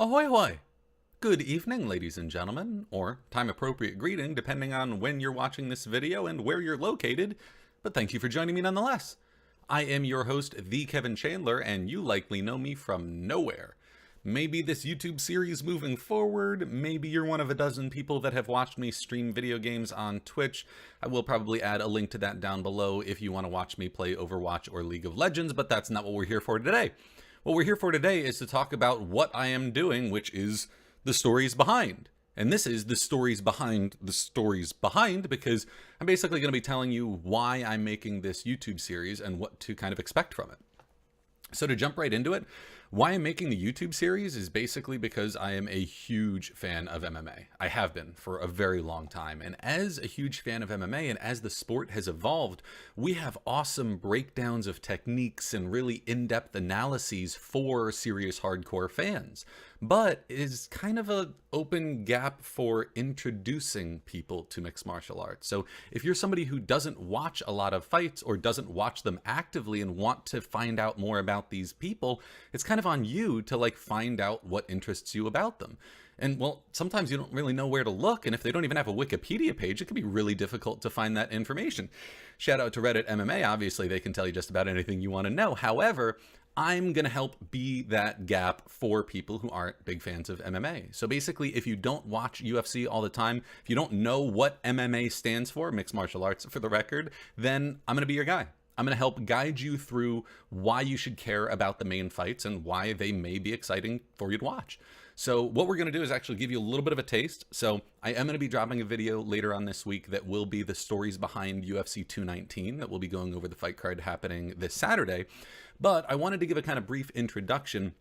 Ahoy hoy! Good evening, ladies and gentlemen, or time-appropriate greeting depending on when you're watching this video and where you're located, but thank you for joining me nonetheless. I am your host, The Kevin Chandler, and you likely know me from nowhere. Maybe this YouTube series moving forward, maybe you're one of a dozen people that have watched me stream video games on Twitch. I will probably add a link to that down below if you want to watch me play Overwatch or League of Legends, but that's not what we're here for today. What we're here for today is to talk about what I am doing, which is the stories behind. And this is the stories behind the stories behind, because I'm basically going to be telling you why I'm making this YouTube series and what to kind of expect from it. So to jump right into it, why I'm making the YouTube series is basically because I am a huge fan of MMA. I have been for a very long time. And as a huge fan of MMA and as the sport has evolved, we have awesome breakdowns of techniques and really in-depth analyses for serious hardcore fans. But it is kind of an open gap for introducing people to mixed martial arts. So if you're somebody who doesn't watch a lot of fights or doesn't watch them actively and want to find out more about these people, it's kind of on you to find out what interests you about them. And well, sometimes you don't really know where to look, and if they don't even have a Wikipedia page, it can be really difficult to find that information. Shout out to Reddit MMA, obviously they can tell you just about anything you want to know. However, I'm going to help be that gap for people who aren't big fans of MMA. So basically, if you don't watch UFC all the time, if you don't know what MMA stands for, mixed martial arts for the record, then I'm going to be your guy. I'm going to help guide you through why you should care about the main fights and why they may be exciting for you to watch. So what we're going to do is actually give you a little bit of a taste. So I am going to be dropping a video later on this week that will be the stories behind UFC 219 that will be going over the fight card happening this Saturday. But I wanted to give a kind of brief introduction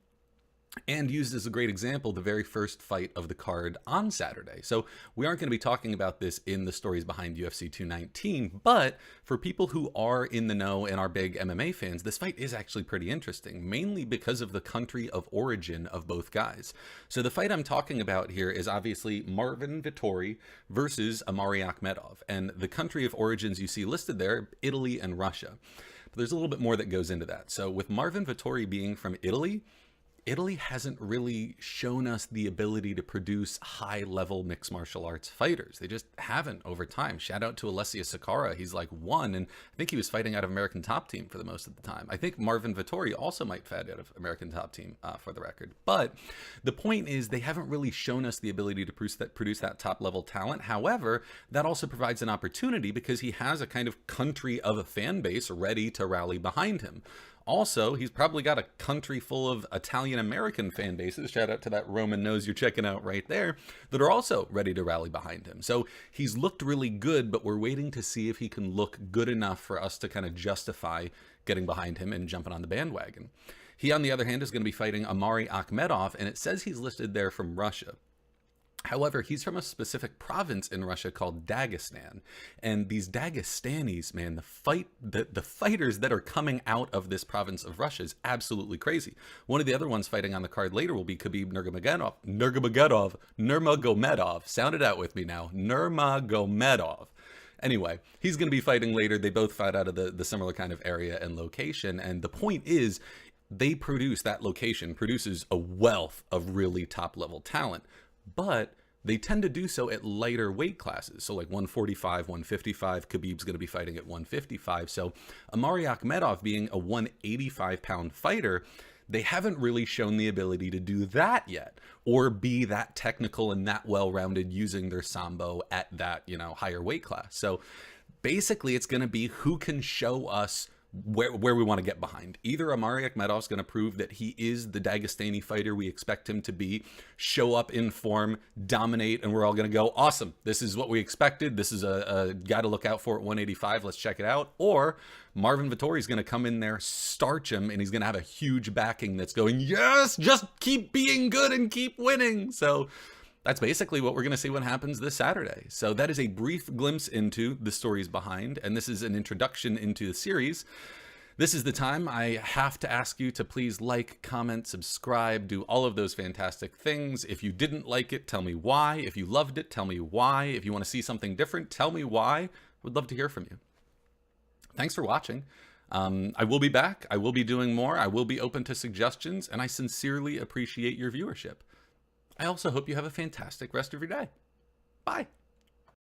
and used as a great example the very first fight of the card on Saturday. So we aren't going to be talking about this in the stories behind UFC 219, but for people who are in the know and are big MMA fans, this fight is actually pretty interesting, mainly because of the country of origin of both guys. So the fight I'm talking about here is obviously Marvin Vettori versus Amari Akhmedov, and the country of origins you see listed there, Italy and Russia. But there's a little bit more that goes into that. So with Marvin Vettori being from Italy hasn't really shown us the ability to produce high-level mixed martial arts fighters. They just haven't over time. Shout out to Alessia Sakara. He's like one, and I think he was fighting out of American Top Team for the most of the time. I think Marvin Vettori also might fight out of American Top Team for the record. But the point is they haven't really shown us the ability to produce that top-level talent. However, that also provides an opportunity because he has a kind of country of a fan base ready to rally behind him. Also, he's probably got a country full of Italian-American fan bases, shout out to that Roman nose you're checking out right there, that are also ready to rally behind him. So he's looked really good, but we're waiting to see if he can look good enough for us to kind of justify getting behind him and jumping on the bandwagon. He, on the other hand, is going to be fighting Amari Akhmedov, and it says he's listed there from Russia. However, he's from a specific province in Russia called Dagestan, and these Dagestanis, man, the fighters that are coming out of this province of Russia is absolutely crazy. One of the other ones fighting on the card later will be Khabib Nurmagomedov. Sound it out with me now, Nurmagomedov. Anyway, he's going to be fighting later. They both fight out of the similar kind of area and location, and the point is, that location produces a wealth of really top-level talent. But they tend to do so at lighter weight classes. So like 145, 155, Khabib's going to be fighting at 155. So Amari Akhmedov being a 185-pound fighter, they haven't really shown the ability to do that yet, or be that technical and that well-rounded using their sambo at that, higher weight class. So basically it's going to be who can show us where we want to get behind. Either Amari Akhmedov's going to prove that he is the Dagestani fighter we expect him to be, show up in form, dominate, and we're all going to go, awesome, this is what we expected, this is a guy to look out for at 185, let's check it out. Or Marvin Vettori's going to come in there, starch him, and he's going to have a huge backing that's going, yes, just keep being good and keep winning. So that's basically what we're going to see what happens this Saturday. So that is a brief glimpse into the stories behind, and this is an introduction into the series. This is the time I have to ask you to please like, comment, subscribe, do all of those fantastic things. If you didn't like it, tell me why. If you loved it, tell me why. If you want to see something different, tell me why. I would love to hear from you. Thanks for watching. I will be back. I will be doing more. I will be open to suggestions, and I sincerely appreciate your viewership. I also hope you have a fantastic rest of your day. Bye.